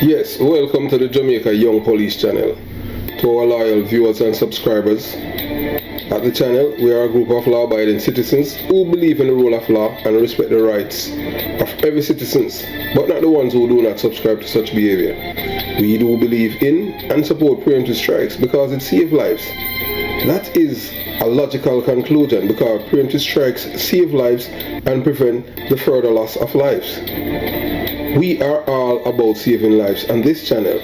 Yes, welcome to the Jamaica Young Police channel. To our loyal viewers and subscribers, at the channel we are a group of law-abiding citizens who believe in the rule of law and respect the rights of every citizens, but not the ones who do not subscribe to such behavior. We do believe in and support preemptive strikes because it saves lives. That is a logical conclusion because preemptive strikes save lives and prevent the further loss of lives. We are all about saving lives on this channel.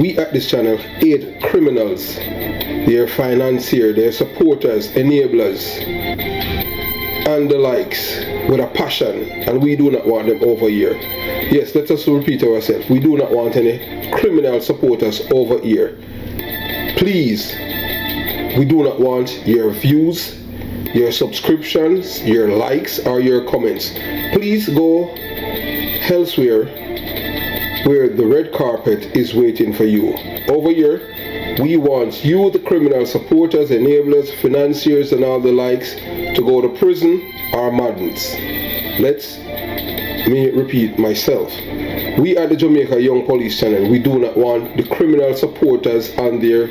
We at this channel aid criminals, their financiers, their supporters, enablers, and the likes with a passion, and we do not want them over here. Yes, let us repeat ourselves. We do not want any criminal supporters over here. Please, we do not want your views, your subscriptions, your likes, or your comments. Please go elsewhere where the red carpet is waiting for you. Over here, we want you, the criminal supporters, enablers, financiers, and all the likes, to go to prison or madness. Let me repeat myself. We at the Jamaica Young Police channel, we do not want the criminal supporters and their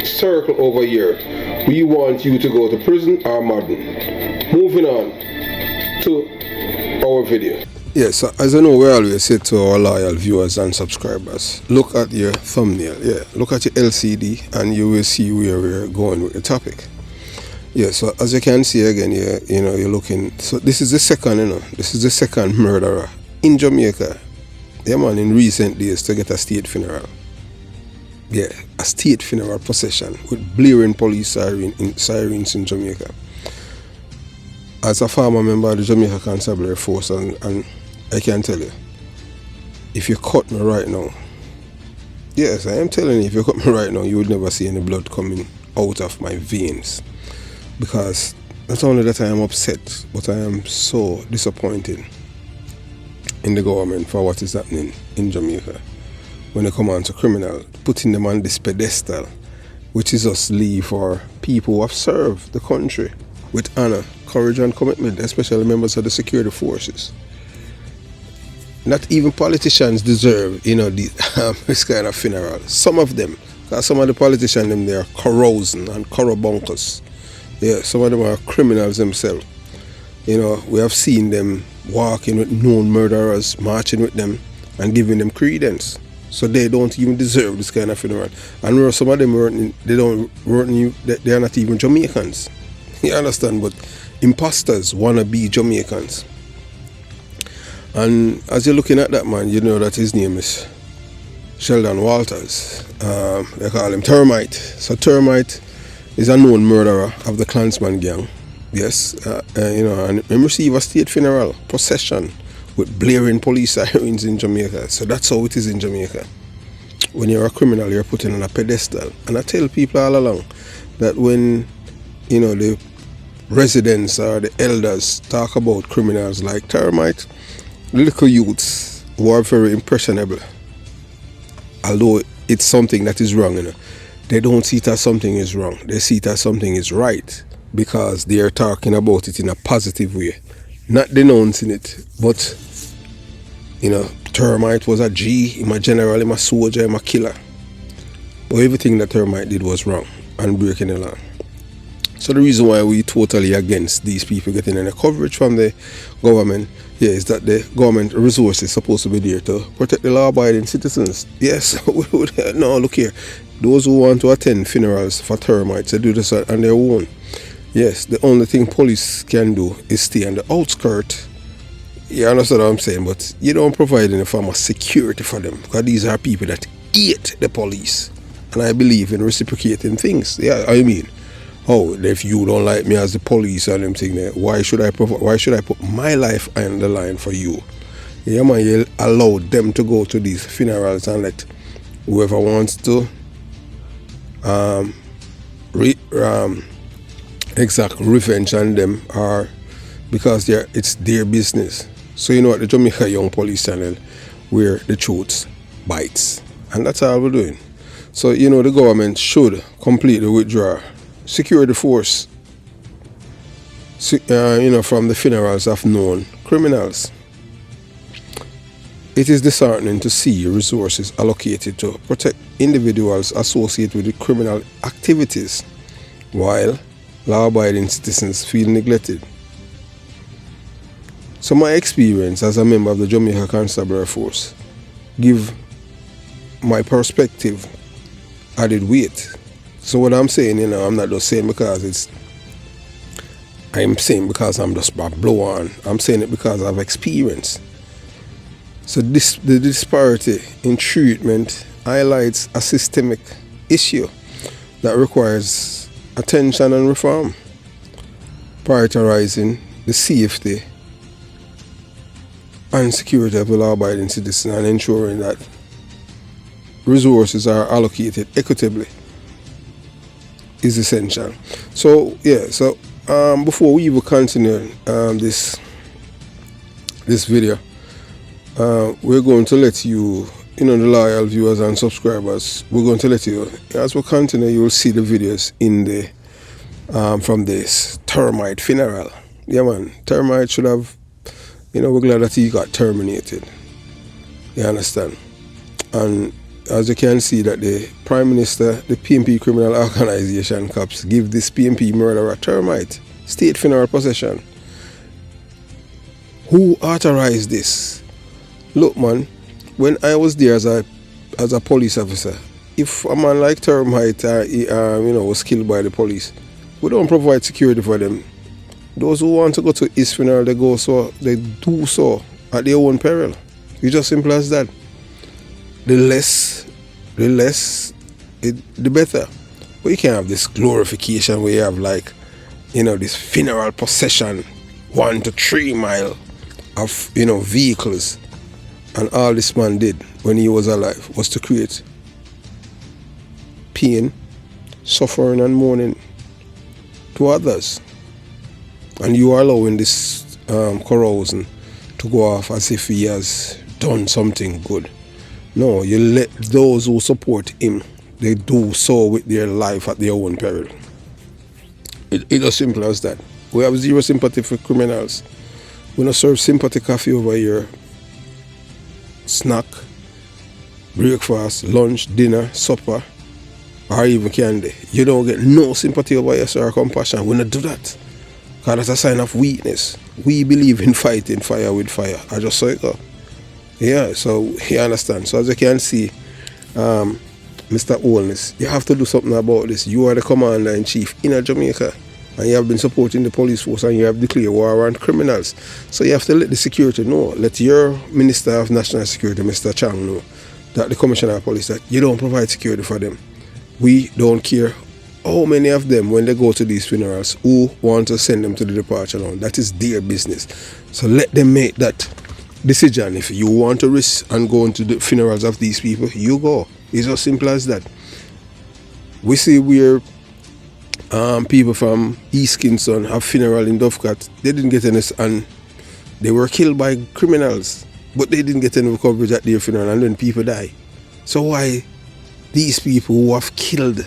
circle over here. We want you to go to prison or madden. Moving on to our video. Yes, as I know, we always say to our loyal viewers and subscribers, look at your thumbnail, look at your LCD and you will see where we're going with the topic. Yeah, so as you can see again here, you're looking, so this is the second murderer in Jamaica, in recent days to get a state funeral. Yeah, a state funeral procession with blaring police sirens in Jamaica. As a former member of the Jamaica Constabulary Force, and I can tell you, if you cut me right now, yes, I am telling you, if you cut me right now, you would never see any blood coming out of my veins. Because not only that I am upset, but I am so disappointed in the government for what is happening in Jamaica. When they come on to criminal, putting them on this pedestal, which is us leave for people who have served the country with honor, courage and commitment, especially members of the security forces. Not even politicians deserve, this kind of funeral. Some of them, because some of the politicians, they are corrosing and corrubuncles. Yeah, some of them are criminals themselves. We have seen them walking with known murderers, marching with them, and giving them credence. So they don't even deserve this kind of funeral. And some of them they are not even Jamaicans. You understand? But imposters want to be Jamaicans. And as you're looking at that man, you know that his name is Sheldon Walters. They call him Termite. So Termite is a known murderer of the Klansman gang. Yes, and he received a state funeral procession with blaring police sirens in Jamaica. So that's how it is in Jamaica. When you're a criminal, you're put on a pedestal. And I tell people all along that when, the residents or the elders talk about criminals like Termite, little youths who are very impressionable, although it's something that is wrong, they don't see it as something is wrong. They see it as something is right because they are talking about it in a positive way, not denouncing it. But Termite was a G, him a general, him a soldier, him a killer. But everything that Termite did was wrong and breaking the law. So the reason why we totally against these people getting any coverage from the government, is that the government resources supposed to be there to protect the law-abiding citizens. Yes, no, look here. Those who want to attend funerals for termites, they do this on their own. Yes, the only thing police can do is stay on the outskirts. You understand what I'm saying? But you don't provide any form of security for them because these are people that hate the police. And I believe in reciprocating things. Yeah, I mean, if you don't like me as the police and them thing there, why should I put my life on the line for you? Yeah, man, you allow them to go to these funerals and let whoever wants to exact revenge on them, or because it's their business. So what, the Jamaica Young Police channel, where the truth bites, and that's all we're doing. So the government should completely withdraw security force, from the funerals of known criminals. It is disheartening to see resources allocated to protect individuals associated with criminal activities, while law-abiding citizens feel neglected. So my experience as a member of the Jamaica Constabulary Force give my perspective added weight. So what I'm saying, I'm not just saying because I'm saying because I'm just a blow-on. I'm saying it because I've experienced. So the disparity in treatment highlights a systemic issue that requires attention and reform, prioritizing the safety and security of the law-abiding citizen and ensuring that resources are allocated equitably is essential. So before we even continue this video, we're going to let you, the loyal viewers and subscribers, we're going to let you, as we continue, you will see the videos in the from this termite funeral. Yeah, man, termite should have, we're glad that he got terminated. You understand? And as you can see that the Prime Minister, the PMP Criminal Organization cops give this PMP murderer termite state funeral procession. Who authorized this? Look, man, when I was there as a police officer, if a man like termite was killed by the police, we don't provide security for them. Those who want to go to his funeral, they do so at their own peril. It's just simple as that. The better. But you can't have this glorification where you have this funeral procession 1 to 3 mile of vehicles, and all this man did when he was alive was to create pain, suffering and mourning to others, and you are allowing this carousing to go off as if he has done something good. No, you let those who support him, they do so with their life at their own peril. It's as simple as that. We have zero sympathy for criminals. We don't serve sympathy coffee over here. Snack, breakfast, lunch, dinner, supper, or even candy. You don't get no sympathy over here, sir, or compassion. We don't do that, because that's a sign of weakness. We believe in fighting fire with fire. I just saw it go. Yeah, so you understand. So as you can see, Mr. Holness, you have to do something about this. You are the commander-in-chief in Jamaica, and you have been supporting the police force, and you have declared war on criminals. So you have to let the security know, let your Minister of National Security, Mr. Chang, know that the Commissioner of Police, that you don't provide security for them. We don't care how many of them, when they go to these funerals, who want to send them to the departure lounge. That is their business. So let them make that decision. If you want to risk and go into the funerals of these people, you go. It's as simple as that. We see where people from East Kingston have funeral in Dovecot. They didn't get any, and they were killed by criminals, but they didn't get any coverage at their funeral, and then people die. So why these people who have killed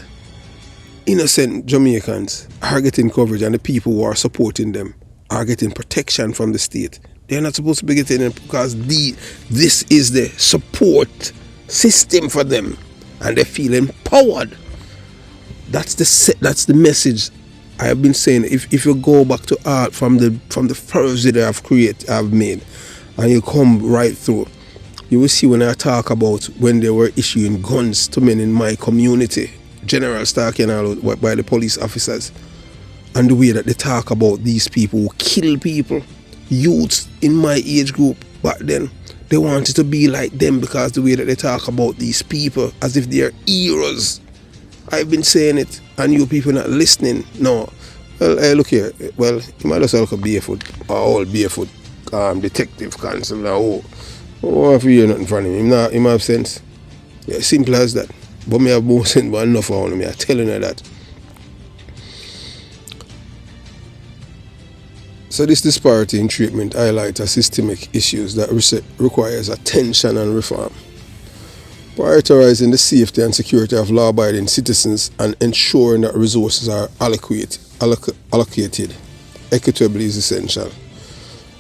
innocent Jamaicans are getting coverage, and the people who are supporting them are getting protection from the state? They're not supposed to be getting it, because this is the support system for them, and they feel empowered. That's the message I have been saying. If you go back to art from the first video I've made, and you come right through, you will see when I talk about when they were issuing guns to men in my community, General Stark and all, by the police officers, and the way that they talk about these people who kill people, youths in my age group back then. They wanted to be like them because the way that they talk about these people as if they are heroes. I've been saying it, and you people not listening. No. Well, hey, look here. Well, you might as well go barefoot, or all barefoot detective constable. Oh, if you hear nothing from him, he might have sense. Yeah, simple as that. But me have more sense than enough on me. I'm telling you that. So this disparity in treatment highlights systemic issues that requires attention and reform. Prioritizing the safety and security of law-abiding citizens and ensuring that resources are allocated equitably is essential.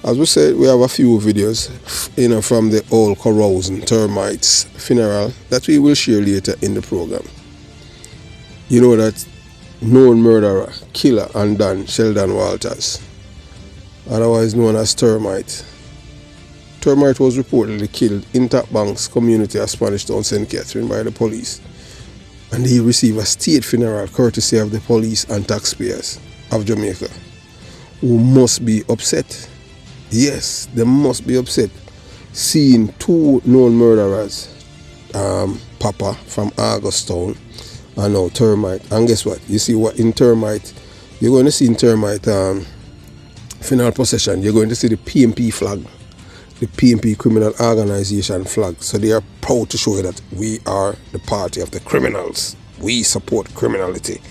As we said, we have a few videos, from the old corrosion termites funeral that we will share later in the program. You know that known murderer, killer and Don Sheldon Walters, otherwise known as Termite. Termite was reportedly killed in Tapbanks community of Spanish Town, St. Catherine by the police, and he received a state funeral courtesy of the police and taxpayers of Jamaica, who must be upset. Yes, they must be upset seeing two known murderers, Papa from Augustown and now Termite. And guess what? You see what in Termite, you're going to see in Termite funeral procession, you're going to see the PMP flag, the PMP criminal organization flag. So they are proud to show you that we are the party of the criminals. We support criminality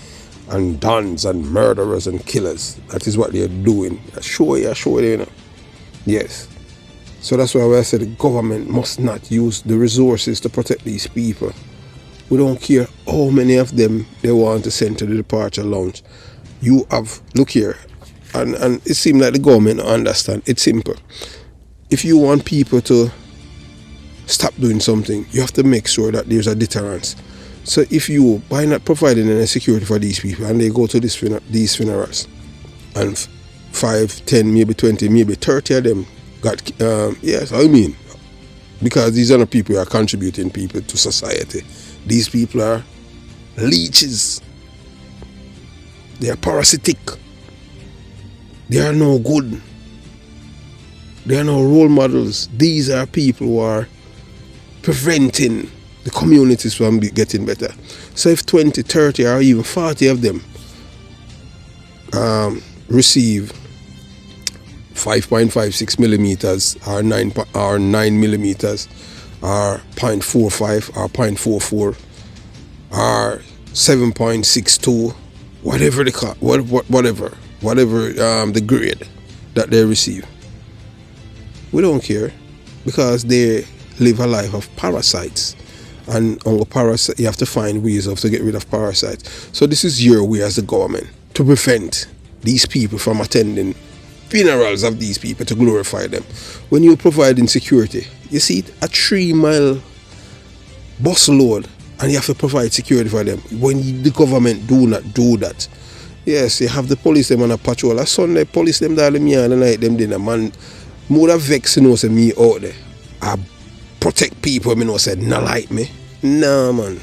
and dons and murderers and killers. That is what they are doing. I show you, you know. Yes. So that's why I said the government must not use the resources to protect these people. We don't care how many of them they want to send to the departure lounge. You have, look here, and it seems like the government don't understand. It's simple. If you want people to stop doing something, you have to make sure that there's a deterrence. So if you, by not providing any security for these people, and they go to these funerals, and 5, 10, maybe 20, maybe 30 of them got, yes, I mean, because these are the people who are contributing people to society. These people are leeches. They are parasitic. They are no good. They are no role models. These are people who are preventing the communities from getting better. So if 20, 30 or even 40 of them receive 5.56 millimeters or 9 millimeters or 0.45 or 0.44 or 7.62, whatever the grade that they receive, we don't care, because they live a life of parasites, and on the parasite you have to find ways of to get rid of parasites. So this is your way as the government to prevent these people from attending funerals of these people, to glorify them. When you're providing security, you see it, a 3-mile bus load, and you have to provide security for them. When the government do not do that, yes, you have the police them on a patrol. A Sunday police them down the yard and night them dinner, man. More than vex, you know, say me out there. I protect people, you know, say not like me. Nah, man.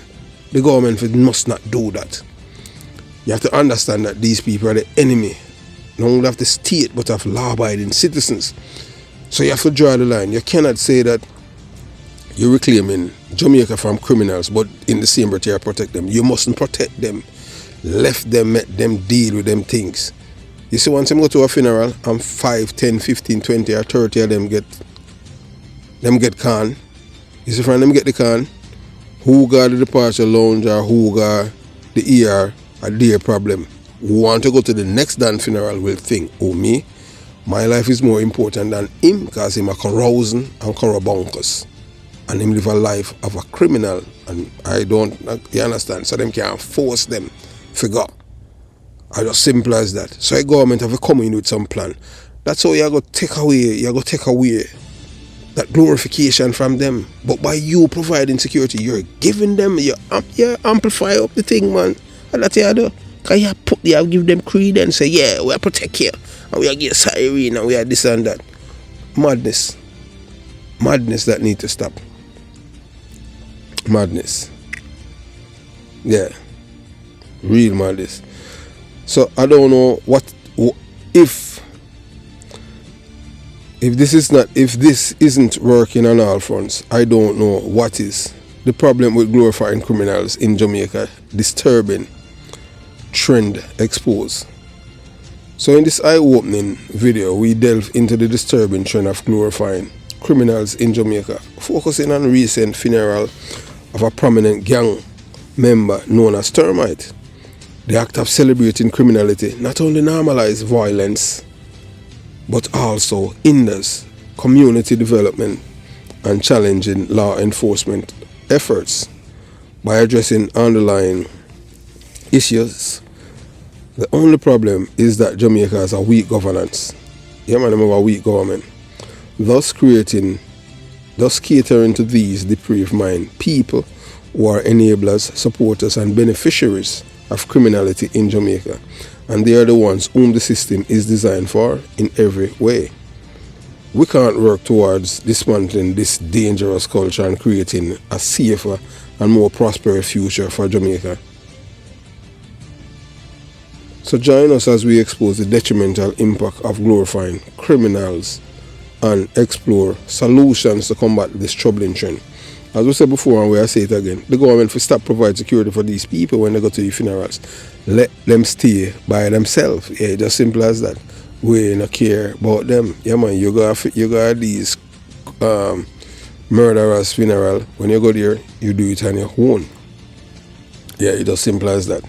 The government must not do that. You have to understand that these people are the enemy, not only of the state, but of law-abiding citizens. So you have to draw the line. You cannot say that you're reclaiming Jamaica from criminals, but in the same breath you protect them. You mustn't protect them. Left them, let them deal with them things. You see, once them go to a funeral and 5, 10, 15, 20 or 30 of them get can. You see, from them get the can, who got the departure lounge or who got the ER, a their problem. Who want to go to the next Dan funeral will think, oh me, my life is more important than him, because him a carousing and bonkers. And him live a life of a criminal, and you understand, so them can't force them figure. It's just simple as that. So the government have to come in with some plan. That's how you got to take away that glorification from them. But by you providing security, you're giving them, you amplify up the thing, man. And that's what you do. Because you give them credence, say, yeah, we are protect you, and we are get siren, and we are this and that. Madness that need to stop. Madness. Yeah. Real madness. So I don't know if this isn't working on all fronts. I don't know what is. The problem with glorifying criminals in Jamaica, disturbing trend exposed. So in this eye-opening video, we delve into the disturbing trend of glorifying criminals in Jamaica, focusing on recent funeral of a prominent gang member known as Termite. The act of celebrating criminality not only normalizes violence, but also hinders community development and challenging law enforcement efforts. By addressing underlying issues, the only problem is that Jamaica has a weak governance Yeah, man, them have a weak government. Thus catering to these depraved mind people who are enablers, supporters and beneficiaries of criminality in Jamaica. And they are the ones whom the system is designed for in every way. We can't work towards dismantling this dangerous culture and creating a safer and more prosperous future for Jamaica. So join us as we expose the detrimental impact of glorifying criminals and explore solutions to combat this troubling trend. As we said before, and we say it again, the government will stop provide security for these people when they go to the funerals. Let them stay by themselves. Yeah, just simple as that. We don't care about them. Yeah, man, you got these murderers' funeral. When you go there, you do it on your own. Yeah, it's just simple as that.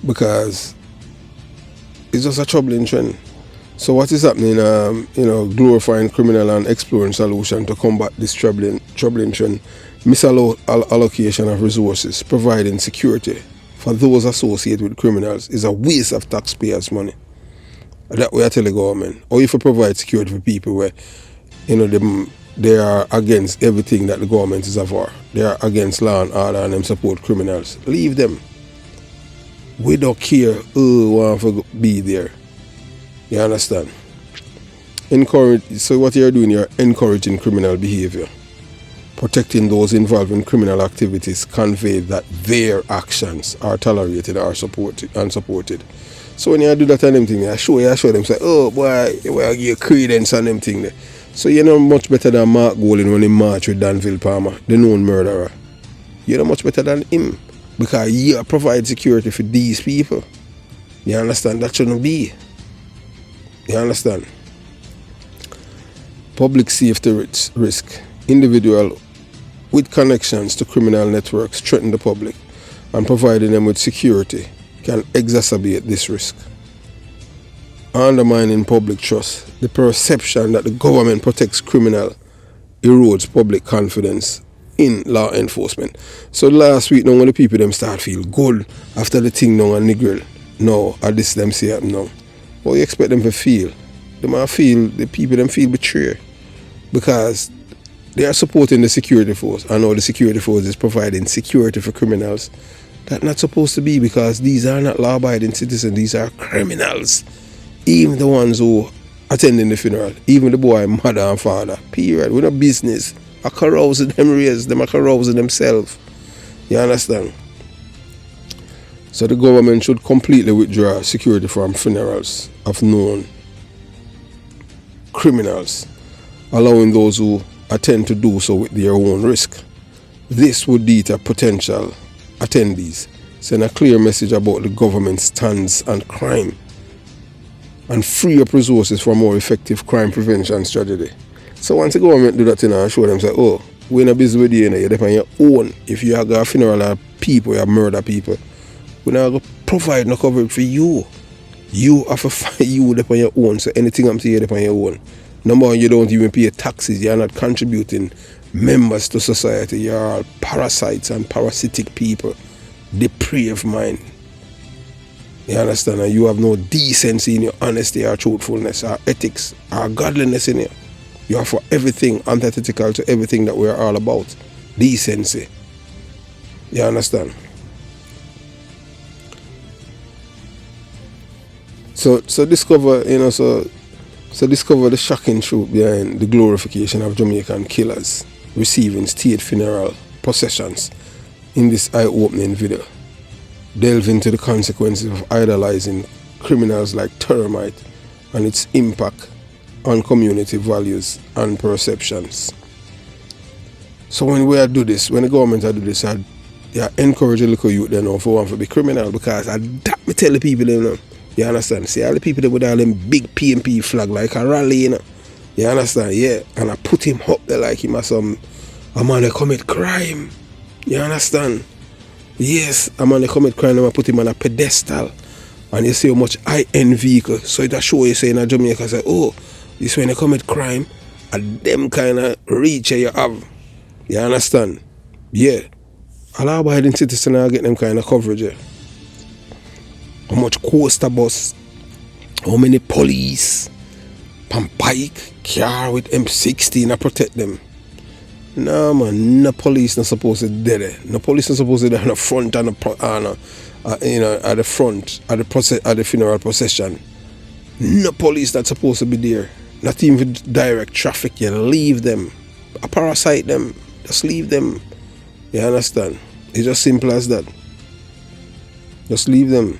Because it's just a troubling trend. So what is happening, glorifying criminal and exploring solution to combat this troubling trend, misallocation of resources, providing security for those associated with criminals is a waste of taxpayers' money. That way I tell the government. Or if you provide security for people where, they are against everything that the government is for. They are against law and order and them support criminals. Leave them. We don't care who want to be there. You understand? So what you're doing, you're encouraging criminal behavior. Protecting those involved in criminal activities convey that their actions are tolerated or supported. So when you do that and them thing, I show them, say, oh boy, you give you credence and them thing there. So you're not much better than Mark Golding when he marched with Danville Palmer, the known murderer. You're not much better than him. Because you provide security for these people. You understand? That shouldn't be. You understand? Public safety risk. Individual with connections to criminal networks threaten the public, and providing them with security can exacerbate this risk. Undermining public trust. The perception that the government protects criminals erodes public confidence in law enforcement. So last week, now when the people them start feel good after the thing now and niggle. No, at this them say it now. What you expect them to feel? The people them feel betrayed. Because they are supporting the security force. I know the security force is providing security for criminals. That's not supposed to be, because these are not law-abiding citizens. These are criminals. Even the ones who attending the funeral. Even the boy, mother and father. Period. We're not business. I carouse them raise. Them are carousing themselves. You understand? So the government should completely withdraw security from funerals of known criminals, allowing those who attend to do so with their own risk. This would deter potential attendees, send a clear message about the government's stance on crime, and free up resources for more effective crime prevention strategy. So once the government do that thing and show them, say, oh, we're not busy with you, you're on your own. If you have got a funeral of people, you have murder people, we're not going to provide no coverage for you. You have to find you on your own. So anything I'm saying, you're on your own. Number one, you don't even pay taxes. You're not contributing members to society. You're all parasites and parasitic people. Depraved mind. You understand? And you have no decency in your honesty or truthfulness or ethics or godliness in you. You are for everything antithetical to everything that we're all about. Decency. You understand? So discover the shocking truth behind the glorification of Jamaican killers receiving state funeral processions in this eye-opening video. Delve into the consequences of idolizing criminals like termite and its impact on community values and perceptions. So when we do this, when the government do this, I encourage the local youth then for one to be criminal, because I tell the people they know. You understand? See, all the people that with all them big PMP flag like a rally, you know. You understand? Yeah. And I put him up there like him as a man that commit crime. You understand? Yes, a man that commit crime, and I put him on a pedestal. And you see how much high-end vehicle. So it show you say in Jamaica, say, oh, this when they commit crime, and them kind of reach you have. You understand? Yeah. All abiding citizens are get them kind of coverage. Yeah. How much coaster bus, how many police, pan bike, car with M16 to protect them. No man, no police not supposed to be there. No police not supposed to be there on the front and at the front at the funeral procession. No police not supposed to be there. Not even direct traffic. You leave them. A parasite them. Just leave them. You understand? It's just simple as that. Just leave them.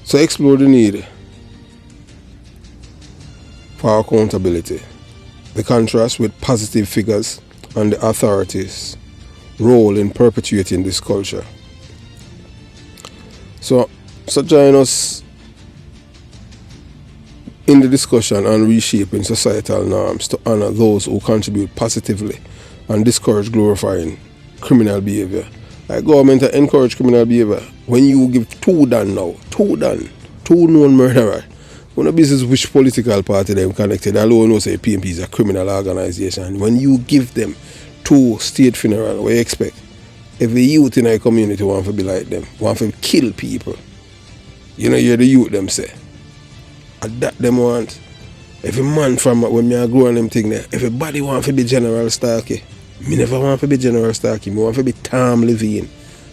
So explore the need for accountability. The contrast with positive figures and the authorities' role in perpetuating this culture. So join us in the discussion on reshaping societal norms to honor those who contribute positively and discourage glorifying criminal behavior. Like government encourage criminal behavior. When you give two known murderers, one of business which political party them connected, alone know say PMP is a criminal organization. When you give them 2 state funeral, what you expect? Every youth in a community want to be like them, want to kill people. You know, you're the youth them say. And that them want. Every man from when me grow on them thing there, everybody want to be General Starkey. Me never want to be General Starkey, me want to be Tom Levine.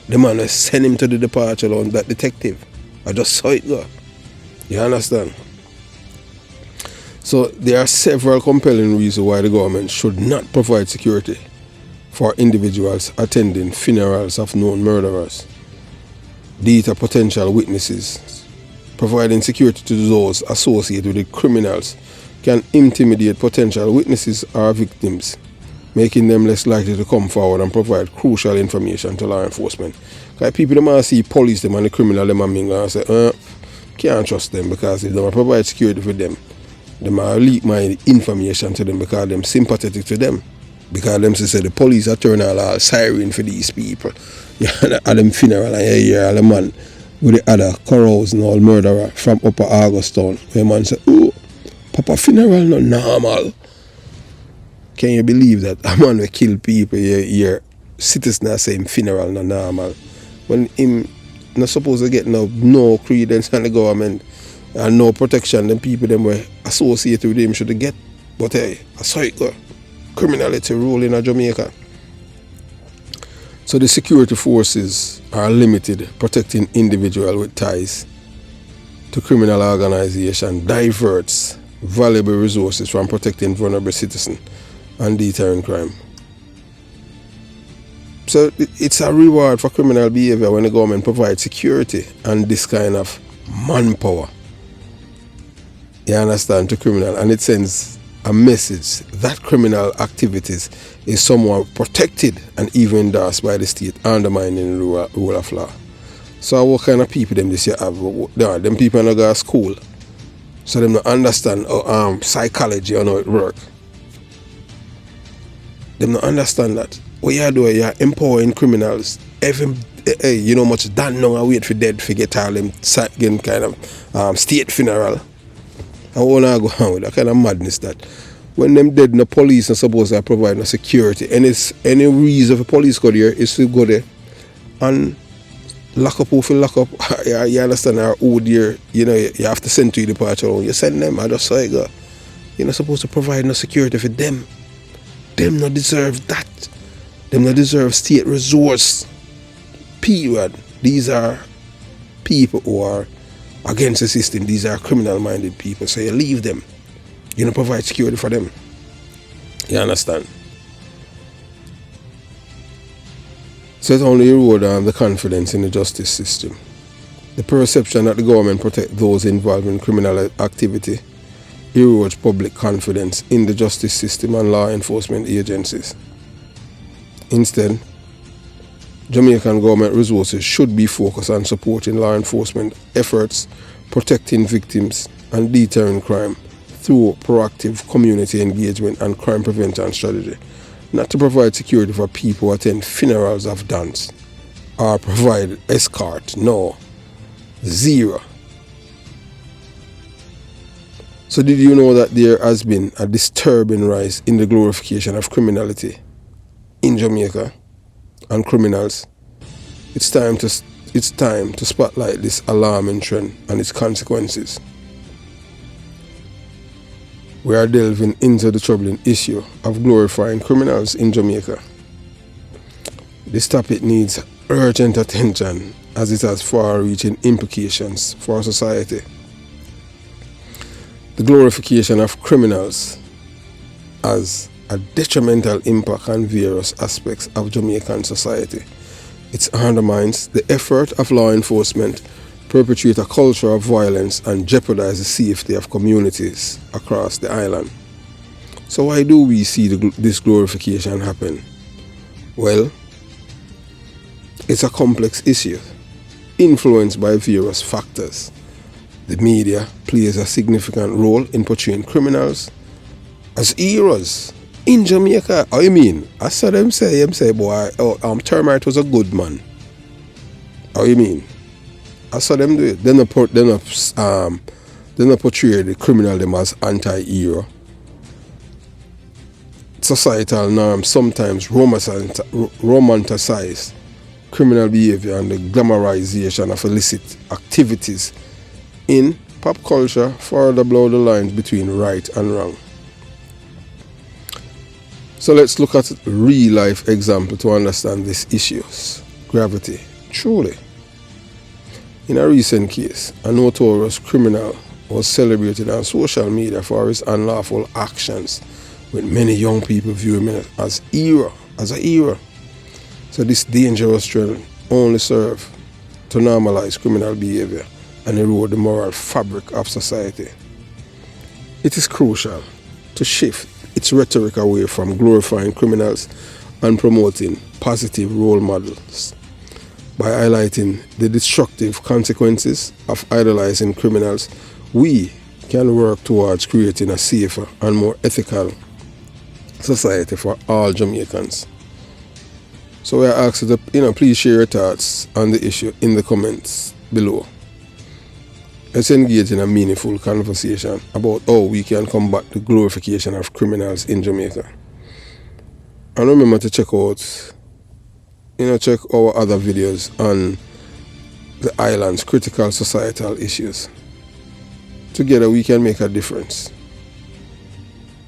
The man send him to the departure on that detective. I just saw it go. You understand? So there are several compelling reasons why the government should not provide security for individuals attending funerals of known murderers. These are potential witnesses. Providing security to those associated with the criminals can intimidate potential witnesses or victims, making them less likely to come forward and provide crucial information to law enforcement. Because people might see police them and the criminal them and mingle and say, can't trust them because if they don't provide security for them, they might leak my information to them because them sympathetic to them. Because them say the police are turning all siren for these people. Yeah, at them funeral and you hear all the man with the other corals and all murderer from Upper Augustown. Where man say, oh, Papa funeral not normal. Can you believe that a man will kill people here? Citizens are saying funeral not normal. When him not supposed to get no credence from the government and no protection, then people them were associated with him should get. But hey, I saw it go. Criminality rule in Jamaica. So the security forces are limited, protecting individuals with ties to criminal organization diverts valuable resources from protecting vulnerable citizens and deterring crime. So it's a reward for criminal behavior when the government provides security and this kind of manpower. You understand, to criminal, and it sends a message that criminal activities is somewhat protected and even endorsed by the state, undermining the rule of law. So what kind of people them this year have? Them people not go to school, so them not understand psychology or how it works. Them not understand that. What you do, you're empowering criminals. You know much done now and wait for dead to get all them kind of state funeral. I wanna go on with that kind of madness that when them dead, no police are supposed to provide no security. Any reason for police go there is to go there and lock up who feel lock up. You understand, or who there, you know, you have to send to your departure. You send them, I just saw it go. You're not supposed to provide no security for them. Them not deserve that. Them not deserve state resource. Period. These are people who are against the system. These are criminal-minded people. So you leave them. You don't provide security for them. You understand? So it only erodes the confidence in the justice system. The perception that the government protects those involved in criminal activity erodes public confidence in the justice system and law enforcement agencies. Instead, Jamaican government resources should be focused on supporting law enforcement efforts, protecting victims, and deterring crime through proactive community engagement and crime prevention strategy, not to provide security for people who attend funerals of dance or provide escort. No. Zero. So did you know that there has been a disturbing rise in the glorification of criminality in Jamaica and criminals? It's time to spotlight this alarming trend and its consequences. we are delving into the troubling issue of glorifying criminals in Jamaica. This topic needs urgent attention as it has far-reaching implications for our society. The glorification of criminals has a detrimental impact on various aspects of Jamaican society. It undermines the effort of law enforcement, perpetuate a culture of violence, and jeopardize the safety of communities across the island. So why do we see this glorification happen? Well, it's a complex issue, influenced by various factors. The media plays a significant role in portraying criminals as heroes in Jamaica. How you mean? I saw them say, boy, Termite was a good man. How you mean? I saw them do it. Then they portray the criminal them as anti-hero. Societal norms sometimes romanticize criminal behavior and the glamorization of illicit activities in pop culture further blur the lines between right and wrong. So let's look at a real life example to understand this issue's gravity. Truly, in a recent case, a notorious criminal was celebrated on social media for his unlawful actions, with many young people viewing him as a hero. So this dangerous trend only serves to normalize criminal behavior and erode the moral fabric of society. It is crucial to shift its rhetoric away from glorifying criminals and promoting positive role models. By highlighting the destructive consequences of idolizing criminals, we can work towards creating a safer and more ethical society for all Jamaicans. So we are asked you to, please share your thoughts on the issue in the comments below. Let's engage in a meaningful conversation about how we can combat the glorification of criminals in Jamaica. And remember to check out, check our other videos on the island's critical societal issues. Together we can make a difference.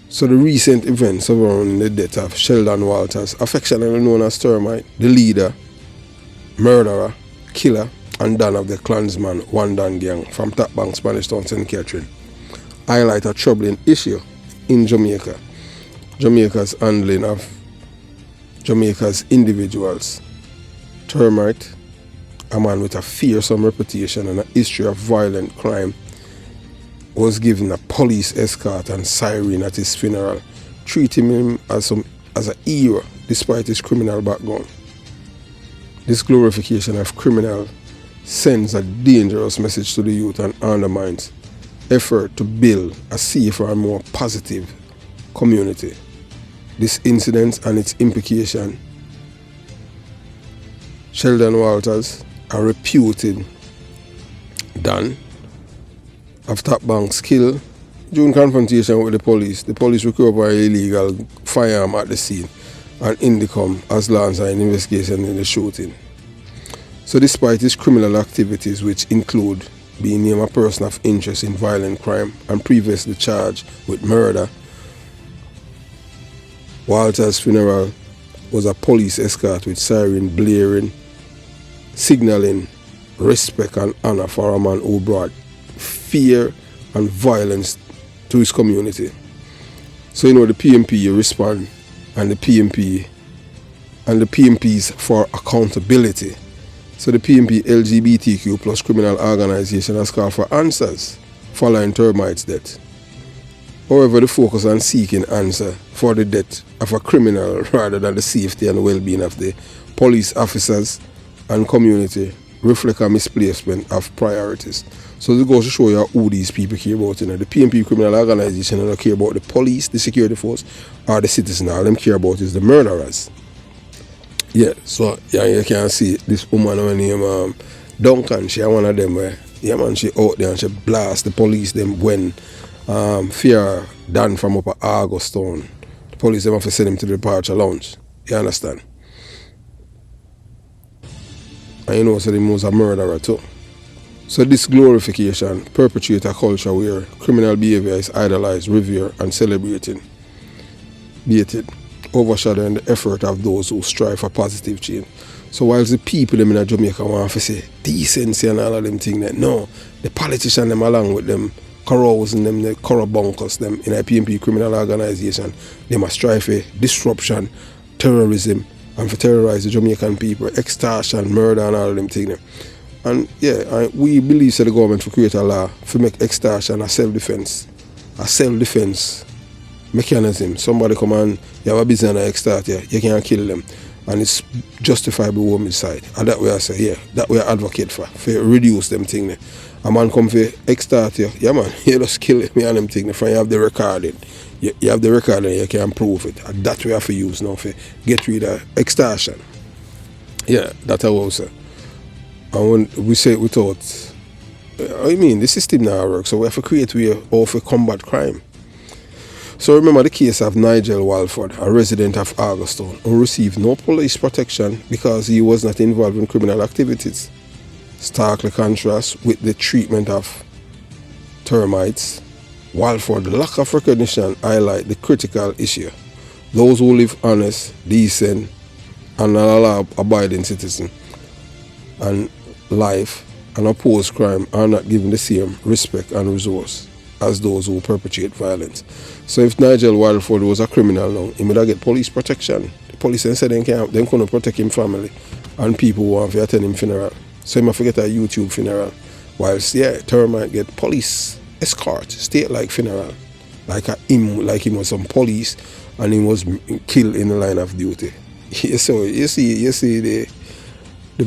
So the recent events surrounding the death of Sheldon Walters, affectionately known as Termite, the leader, murderer, killer, and Don of the Klansman One Don Gang from Top Bank, Spanish Town, St. Catherine, highlight a troubling issue in Jamaica. Jamaica's handling of Jamaica's individuals. Termite, a man with a fearsome reputation and a history of violent crime, was given a police escort and siren at his funeral, treating him as a hero despite his criminal background. This glorification of criminal sends a dangerous message to the youth and undermines effort to build a safer and more positive community. This incident and its implication: Sheldon Walters, a reputed Don of Top Bank's kill during confrontation with the police. The police recovered an illegal firearm at the scene and Indicom as launched an investigation in the shooting. So despite his criminal activities, which include being named a person of interest in violent crime and previously charged with murder, Walter's funeral was a police escort with siren blaring, signaling respect and honor for a man who brought fear and violence to his community. So the PMP respond, and the PMP's for accountability. So the PMP LGBTQ plus criminal organization has called for answers following Termite's death. However, the focus on seeking answer for the death of a criminal rather than the safety and well-being of the police officers and community reflect a misplacement of priorities. So this goes to show you who these people care about. The PMP criminal organization don't care about the police, the security force, or the citizens. All them care about is the murderers. Yeah, so you can see this woman named Duncan. She one of them where she out there and she blast the police them when fear done from up at August Town. The police them have to send him to the departure lounge. You understand? And so he was a murderer too. So this glorification perpetuates a culture where criminal behavior is idolized, revered, and celebrated, overshadowing the effort of those who strive for positive change. So whilst the people them in Jamaica want to say decency and all of them things, no, the politicians them along with them carousing them, the bunkers them in a PMP criminal organization, they must strive for disruption, terrorism, and for terrorize the Jamaican people, extortion, murder, and all of them things. And yeah, we believe that the government will create a law to make extortion a self-defense mechanism. Somebody come and you have a business and extort you can't kill them. And it's justifiable homicide. And that way I say, yeah, that way I advocate for reduce them thing. A man come for extort you, yeah man, you just kill me and them thing. If you have the recording. You have the recording, you can prove it. And that way I have to use now for get rid of extortion. Yeah, that's how I say. And when we say it without, I mean, the system now works, so we have to create a way of to combat crime. So remember the case of Nigel Walford, a resident of Augustone, who received no police protection because he was not involved in criminal activities. Starkly contrast with the treatment of termites. Walford's lack of recognition highlight the critical issue. Those who live honest, decent, and law-abiding citizens and life and oppose crime are not given the same respect and resource as those who perpetrate violence. So if Nigel Walford was a criminal now, he would have get police protection. The police said they couldn't protect him family and people who want to attend him funeral. So he might forget a YouTube funeral. Whilst termite get police escort, state-like funeral. Like him was some police and he was killed in the line of duty. So you see the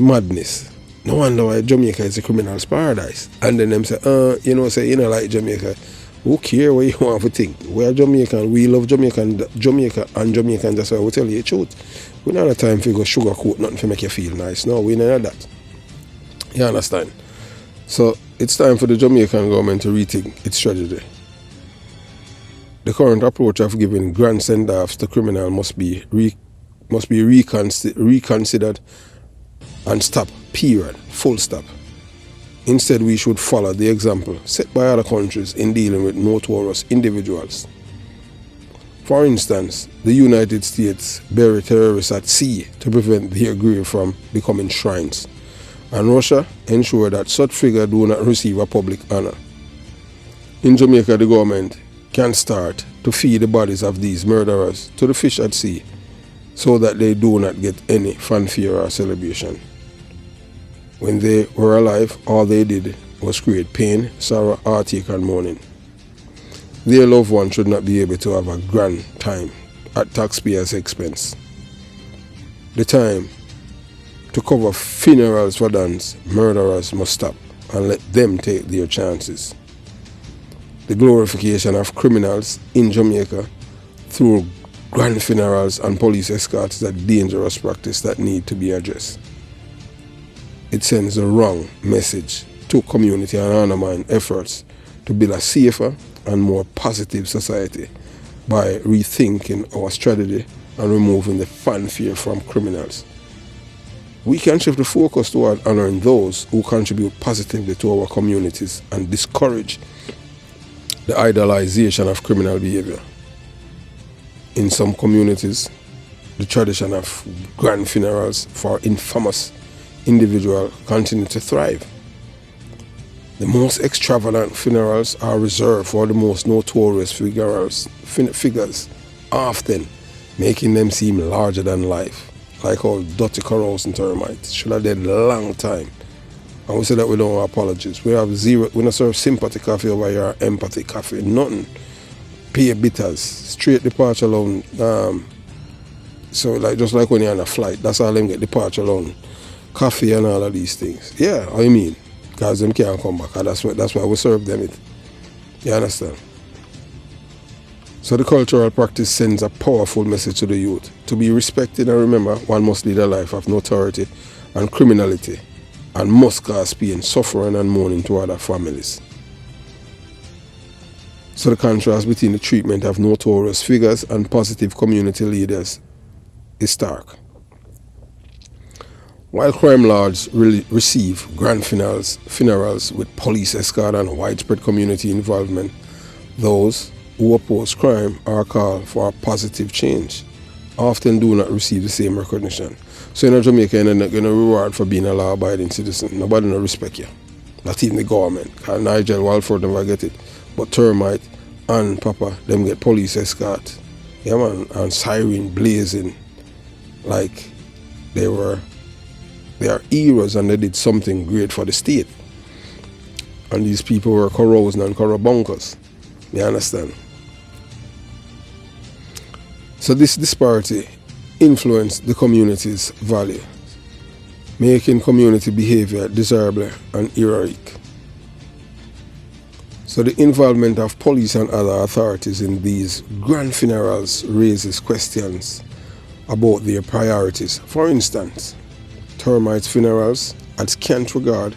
madness. No wonder why Jamaica is a criminal's paradise. And then them say, you know like Jamaica. Who care what you want to think? We are Jamaican, we love Jamaica and Jamaicans, that's why we tell you the truth. We don't have time for go sugarcoat nothing to make you feel nice. No, we don't have that. You understand? So it's time for the Jamaican government to rethink its strategy. The current approach of giving grand send-offs to criminals must be reconsidered and stop, period, full stop. Instead, we should follow the example set by other countries in dealing with notorious individuals. For instance, the United States bury terrorists at sea to prevent their grave from becoming shrines, and Russia ensure that such figures do not receive a public honor. In Jamaica, the government can start to feed the bodies of these murderers to the fish at sea so that they do not get any fanfare or celebration. When they were alive, all they did was create pain, sorrow, heartache, and mourning. Their loved one should not be able to have a grand time at taxpayers' expense. The time to cover funerals for dance, murderers must stop and let them take their chances. The glorification of criminals in Jamaica through grand funerals and police escorts is a dangerous practice that need to be addressed. It sends a wrong message to community and undermine efforts to build a safer and more positive society by rethinking our strategy and removing the fanfare from criminals. We can shift the focus toward honoring those who contribute positively to our communities and discourage the idolization of criminal behavior. In some communities, the tradition of grand funerals for infamous individuals continue to thrive. The most extravagant funerals are reserved for the most notorious figures, often making them seem larger than life, like our dirty corals and termites. Should have done a long time. And we say that we don't have apologies. We have zero, we don't serve sympathy coffee over here, empathy coffee, nothing. Pay bitters, straight departure loan. So like just like when you're on a flight, that's how them get departure loan. Coffee and all of these things. Yeah, I mean, because them can't come back. And that's why we serve them it. You understand? So the cultural practice sends a powerful message to the youth. To be respected and remember, one must lead a life of notoriety and criminality and must cause pain, suffering and mourning to other families. So the contrast between the treatment of notorious figures and positive community leaders is stark. While crime lords receive grand funerals with police escort and widespread community involvement, those who oppose crime or call for a positive change often do not receive the same recognition. So in Jamaica, you're not going to reward for being a law-abiding citizen. Nobody will respect you. Not even the government. Because Nigel Walford never get it. But Termite and Papa, them get police escort. Yeah, man, and siren blazing like they are heroes and they did something great for the state. And these people were corrosion and corrubunkers. You understand? So this disparity influenced the community's value, making community behavior desirable and heroic. So the involvement of police and other authorities in these grand funerals raises questions about their priorities. For instance, Termite's funerals had scant regard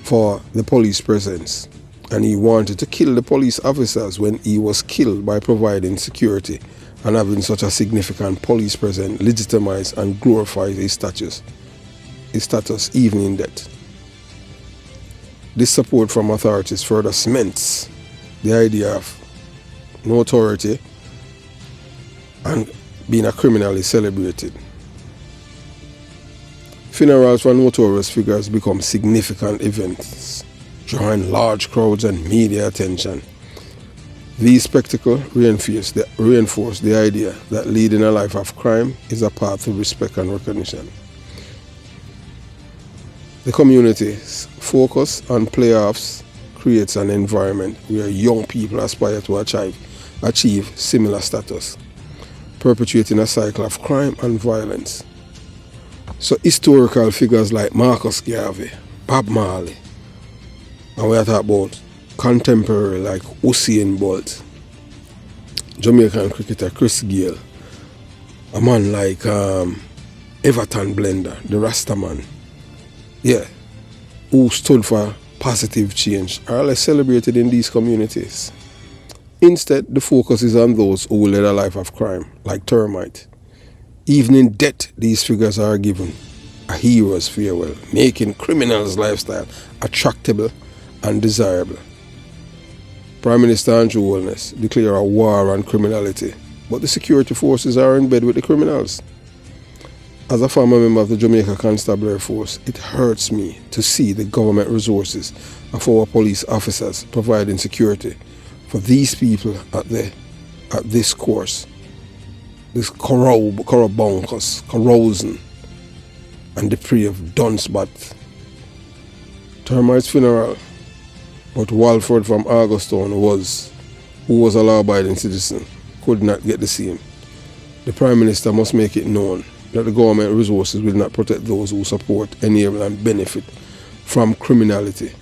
for the police presence, and he wanted to kill the police officers when he was killed by providing security, and having such a significant police presence legitimized and glorified his status even in death. This support from authorities further cements the idea of notoriety and being a criminal is celebrated. Funerals for notorious figures become significant events, drawing large crowds and media attention. These spectacles reinforce the idea that leading a life of crime is a path to respect and recognition. The community's focus on playoffs creates an environment where young people aspire to achieve similar status, perpetuating a cycle of crime and violence. So historical figures like Marcus Garvey, Bob Marley, and we are talking about contemporary like Usain Bolt, Jamaican cricketer Chris Gayle, a man like Everton Blender, the Rastaman, who stood for positive change, are less celebrated in these communities. Instead, the focus is on those who led a life of crime, like Termite. Even in death, these figures are given a hero's farewell, making criminals' lifestyle attractable and desirable. Prime Minister Andrew Holness declared a war on criminality, but the security forces are in bed with the criminals. As a former member of the Jamaica Constabulary Force, it hurts me to see the government resources of our police officers providing security for these people at this course. This corrubunkers, corrosion, and depraved duncebat. Termite's funeral, but Walford from Augustown who was a law-abiding citizen, could not get the same. The Prime Minister must make it known that the government resources will not protect those who support, enable and benefit from criminality.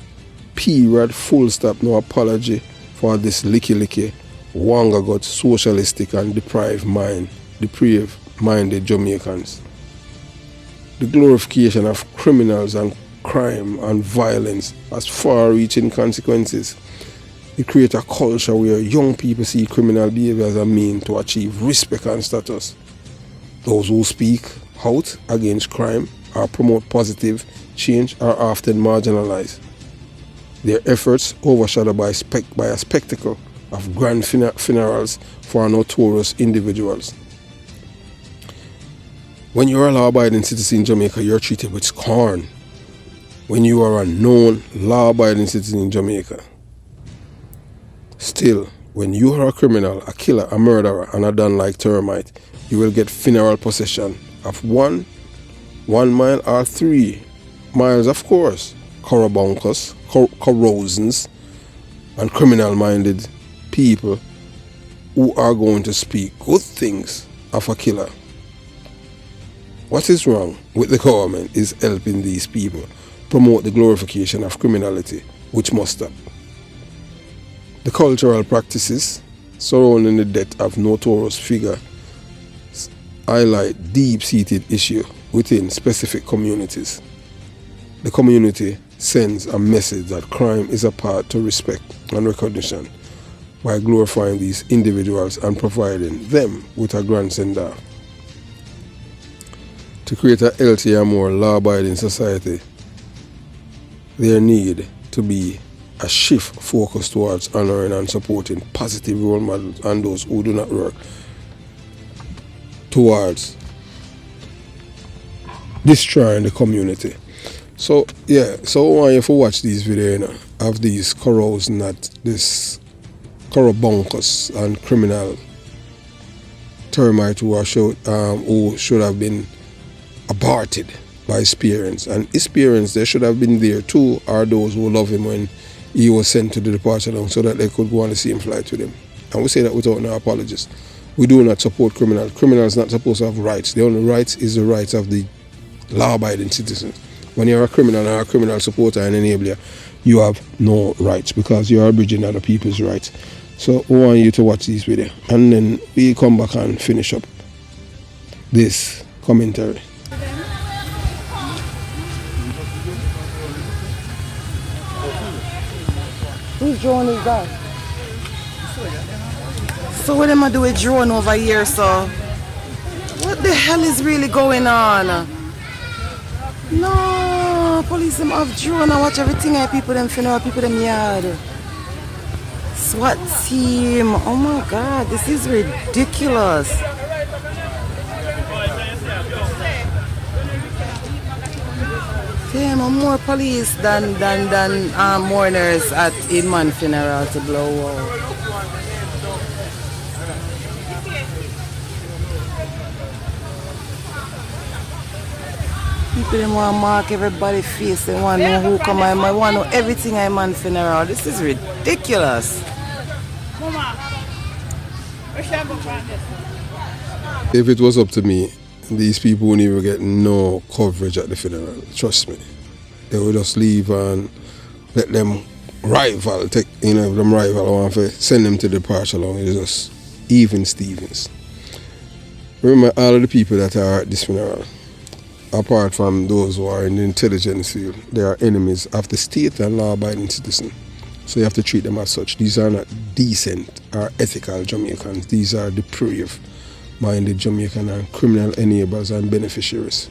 Period, full stop, no apology for this licky, wangagot, socialistic and depraved-minded Jamaicans. The glorification of criminals and crime and violence has far-reaching consequences. It creates a culture where young people see criminal behavior as a means to achieve respect and status. Those who speak out against crime or promote positive change are often marginalized. Their efforts overshadowed by a spectacle of grand funerals for notorious individuals. When you are a law-abiding citizen in Jamaica, you are treated with scorn. When you are a known law-abiding citizen in Jamaica. Still, when you are a criminal, a killer, a murderer, and a done like Termite, you will get funeral procession of 1 mile or 3 miles, of course. Corrubunkers, corrosions, and criminal-minded people who are going to speak good things of a killer. What is wrong with the government is helping these people promote the glorification of criminality, which must stop. The cultural practices surrounding the death of notorious figures highlight deep-seated issues within specific communities. The community sends a message that crime is a path to respect and recognition by glorifying these individuals and providing them with a grand send-off. To create a healthier, more law-abiding society, there need to be a shift focused towards honoring and supporting positive role models and those who do not work towards destroying the community. So yeah, so I want you to watch these videos, you know, of these corals, not this corobunkus and criminal termite who should have been aborted by his parents. And his parents, they should have been there too, are those who love him when he was sent to the departure lounge so that they could go on the same flight with him. And we say that without no apologies. We do not support criminals. Criminals are not supposed to have rights. The only rights is the rights of the law-abiding citizens. When you're a criminal and a criminal supporter and enabler, you have no rights because you are abridging other people's rights. So we want you to watch this video and then we come back and finish up this commentary. Whose drone is that? So what am I doing with drone over here, so? What the hell is really going on? No, police them off drone and watch everything and people them funeral, people them yard. SWAT team, oh my god, this is ridiculous. Damn, more police than mourners at Inman funeral to blow out. People them want to mark everybody's face, they want to know who come I want to know everything I man funeral. This is ridiculous. If it was up to me, these people wouldn't even get no coverage at the funeral. Trust me. They would just leave and let them rival take, you know, if them rival want to send them to the departure lounge. It's just even Stevens. Remember all of the people that are at this funeral, apart from those who are in the intelligence field, they are enemies of the state and law-abiding citizens. So you have to treat them as such. These are not decent or ethical Jamaicans. These are depraved-minded Jamaican and criminal enablers and beneficiaries.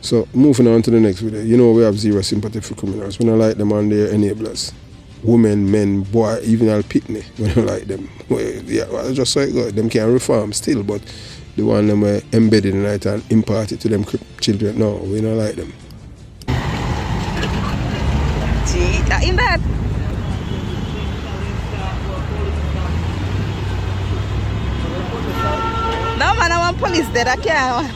So moving on to the next video. You know we have zero sympathy for criminals. We don't like them and their enablers. Women, men, boy, even all pitney, we don't like them. Well, yeah, well, just so it goes. Them can reform still, but the one them were embedded in it and impart it to them children. No, we don't like them. In that. No man, I want police there. I can't.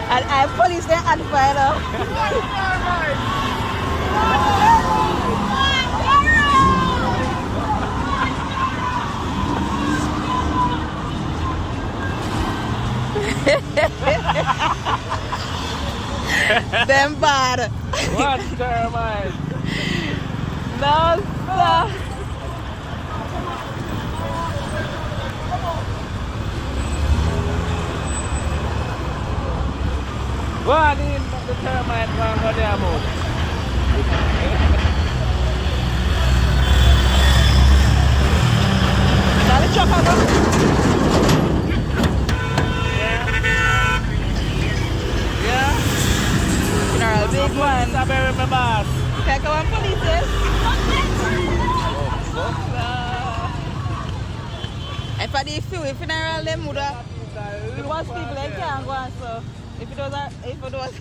And I police there and fire. Them bad. What termite? No, sir. What in the termite one for their boat? Now the chopper go. Yeah? General, big one. Strawberry, my boss. Take one police. If I did few, if funeral them would have, it was people that can't go on, so if it was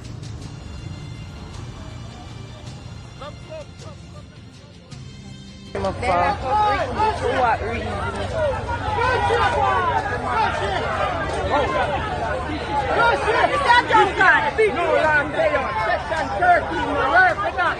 them up for? For what reason? No long day on section 13, no work for that.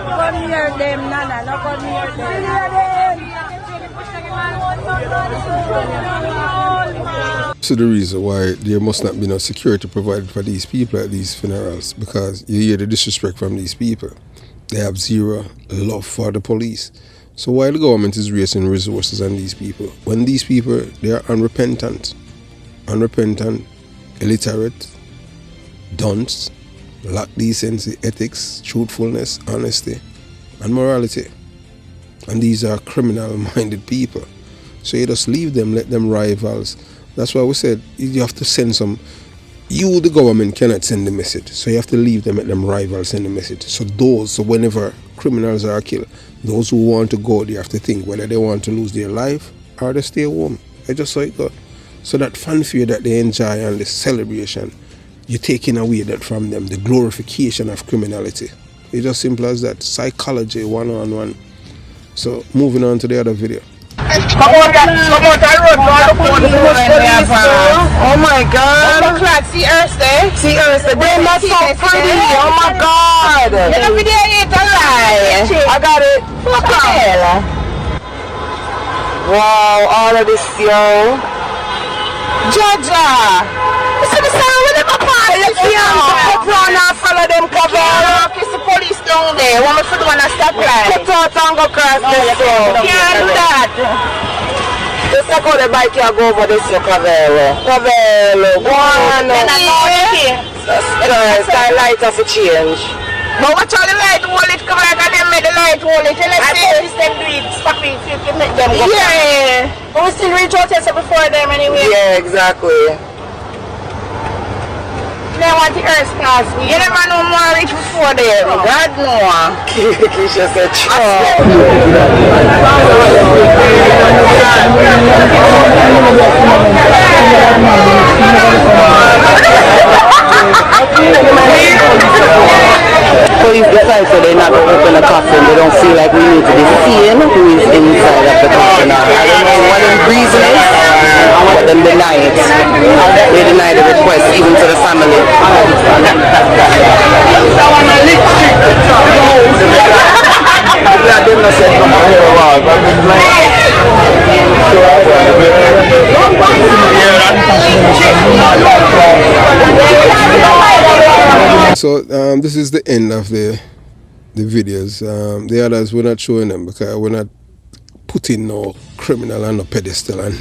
Go near them, Nana. No go near them. So the reason why there must not be no security provided for these people at these funerals, because you hear the disrespect from these people. They have zero love for the police. So why the government is wasting resources on these people, when these people, they are unrepentant, illiterate, dunce, lack decency, ethics, truthfulness, honesty, and morality. And these are criminal-minded people. So you just leave them, let them rivals. That's why we said you have to send some. You, the government, cannot send the message. So you have to leave them, let them rivals send the message. So whenever criminals are killed, those who want to go, they have to think whether they want to lose their life or they stay home. I just saw it go. So that fanfare that they enjoy and the celebration, you're taking away that from them, the glorification of criminality. It's just simple as that. Psychology, one-on-one. So moving on to the other video. Come on that road, oh my God. See Earth there? See us, they must so pretty. Oh my God. Every day it's a lie. I got it. What the hell? Wow, all of this, yo. Jaja. You see the sound with them apart? You see them run and follow them cover. Kiss the police down there. One for the one that stop line. Cut out and go cross this road. Can't do that. Just take out the bike and go over this Cavello. Cavello, go on. Then I know it. Sky light of a change. But watch out the light hold it, come like and them make the light hold it. Let's see. Them do it, stop it, if you make them go. Yeah. But we still reach out before them anyway. Yeah, exactly. They want the earth pass me. You never know more reach before them. God no. Keisha said, police decide so they're not going to open the coffin. They don't feel like we need to be seeing who is inside of the coffin. I don't know what the reason is, but them deny it. They deny the request even to the family. So this is the end of the videos. The others we're not showing them because we're not putting no criminal on no pedestal on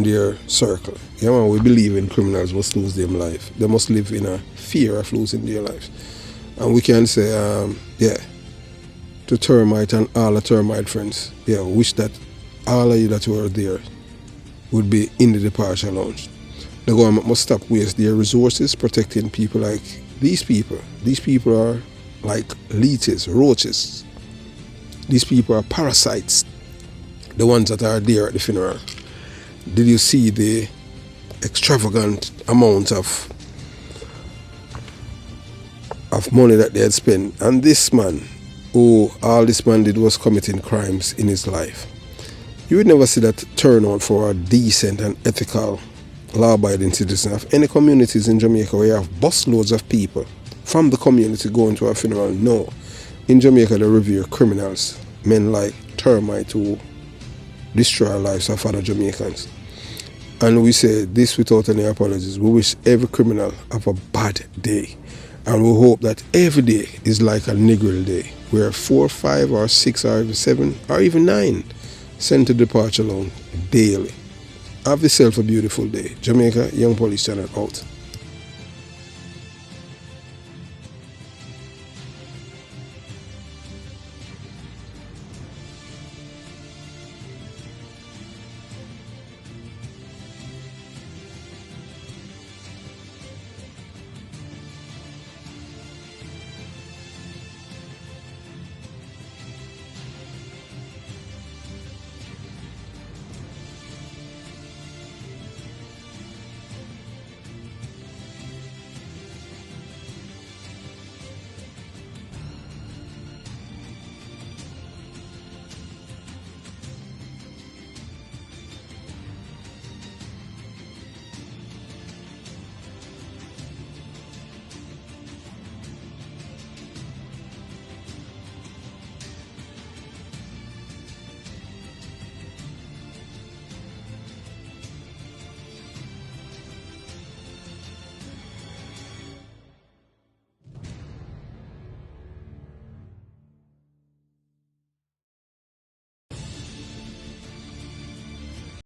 their circle. Yeah, man, we believe in criminals must lose their life. They must live in a fear of losing their lives. And we can say, yeah, to Termite and all the Termite friends, yeah, wish that all of you that were there would be in the departure lounge. The government must stop wasting their resources protecting people like these people. These people are like leeches, roaches. These people are parasites, the ones that are there at the funeral. Did you see the extravagant amount of money that they had spent? And this man, oh, all this man did was committing crimes in his life. You would never see that turnout for a decent and ethical, law-abiding citizen of any communities in Jamaica where you have busloads of people from the community going to a funeral. No. In Jamaica, they revere criminals, men like termites who destroy lives of other Jamaicans. And we say this without any apologies. We wish every criminal have a bad day. And we hope that every day is like a Negril day, where 4, 5, or 6, or even 7, or even 9 sent to departure alone daily. Have yourself a beautiful day. Jamaica Young Police Channel out.